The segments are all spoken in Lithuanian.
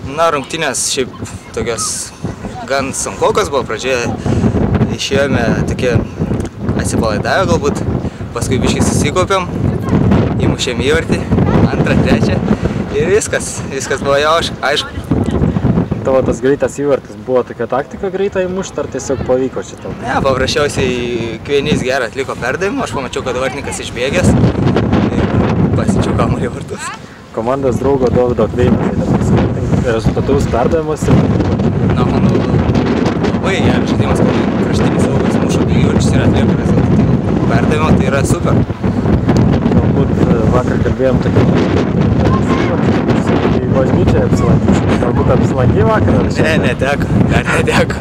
Na, rungtynės šiaip tokios gan sunkokas buvo, pradžioje išėjome tokie atsipalaidavę galbūt, paskui biškai susikaupėm, įmušėm įvartį, antrą, trečią ir viskas buvo jau aišku. Tavo tas greitas įvartis buvo tokia taktika greitą įmušti, ar tiesiog pavyko šitą? Ne, paprasčiausiai Kvienys gerą atliko perdavimą, aš pamačiau, kad vartininkas išbėgęs ir pasičiau kamuolį į vartus. Komandos draugo Dovydo Kleino rezultatus perdavimas ir... Na, manau, labai geras žaidimas, kad kraštinis saugas muša įvarčius ir atlieka rezultatyvų perdavimą, tai yra super. Galbūt vakar kalbėjom tokį į bažnyčią apsilankys. Galbūt apsilankė vakar? Ne, neteko, dar neteko.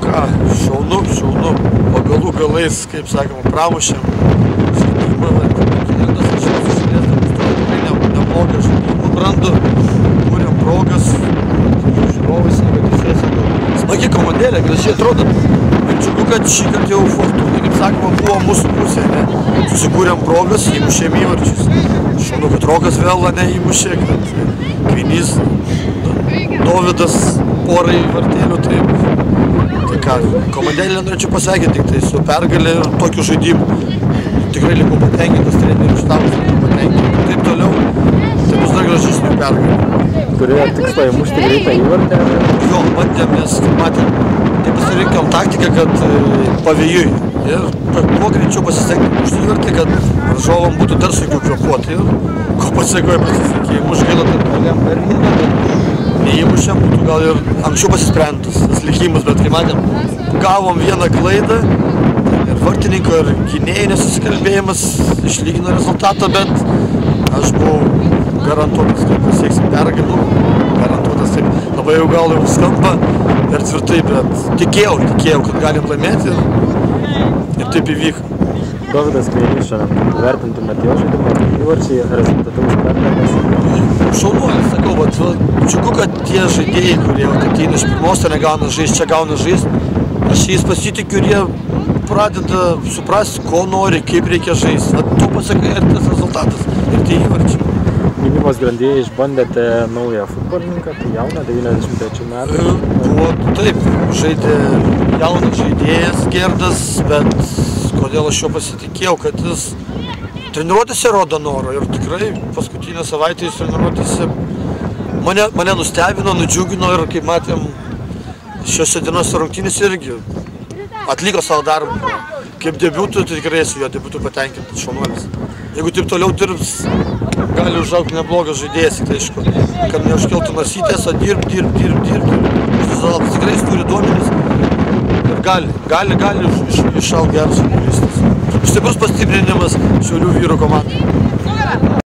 Ką, šaunu, pagalų galais, kaip sakoma, pramušėm žaidimą, kiekvienas aš išėlės demonstruoja tikrai neblogą žaidimą brandu, kūrėm progas, žiūrovai sako teisės, smagi komandėlė, gražiai atrodo, ir džiugu, kad šį kartą jau Fortūna, kaip sakoma, buvo mūsų pusė, ne? Susikūrėm progas, įmušėm įvarčius. Šaunu, kad Rokas vėl neįmušė, kad Kvinys, Dovydas porai vartėlių, tai ką, komandėlį norėčiau pasveikinti tik tai su pergalė ir tokiu žaidimu. Tikrai likau patenkintas, trenerių štabas likau patenkinti. Taip toliau, tai bus dar gražesnių pergalė. Turėjo tikslą įmušti greitą įvartį? Jo, bandėm, nes, kaip matėm, tai pasirinkom taktiką, kad pavėjui. Ir kuo greičiau pasisekti mušti įvartį, kad varžovam būtų dar sunkiau kvėpuoti. Ir ko pasiekoje pasisekė, įmuš gaila, kad galėjom per vieną, bet neįmušėm, būtų gal ir anksčiau pasisprendus tas likimas, bet kai matėm, gavom vieną klaidą ir vartininko ir gynėjų nesusikalbėjimas išlygino rezultatą, bet aš buvau garantuotas, kad pasieksim pergalę, garantuotas, taip labai jau gal jau skamba ir tvirtai, bet tikėjau, kad galim laimėti ir taip įvyko. Dovydas Kvienys šiandien, vertintumėt jo žaidimą, įvarčiai, rezultatyvus perdavimas? Šaunuolis, sakau, vat, džiugu, kad tie žaidėjai, kurie ateina iš pirmos, tai negauna žaisti, čia gauna žaisti. Aš jais pasitikiu ir jie pradeda suprasti, ko nori, kaip reikia žaisti. To pasakai ir tas rezultatas ir tie įvarčiai. Gynybos grandyje išbandėte naują futbolininką, tai jauną, 93 metų. Buvo taip, žaidė jaunas žaidėjas Gerdas, bet kodėl aš jo pasitikėjau, kad jis treniruotėse rodo norą ir tikrai paskutinę savaitę jis treniruotėse mane nustebino, nudžiugino ir kaip matėm šiose dienos rungtynėse irgi atliko savo darbą. Kaip debiutų, tai tikrai esu jo debiutų patenkintas šaunuolis. Jeigu taip toliau dirbs, gali užaugti neblogas žaidėjas, tai aišku, kad neužkeltų nosytės, o dirbt. Tikrai jis turi duomenis ir gali išaugti geras žaidėjas. Stiprus pastiprinimas Šiaulių vyrų komandai.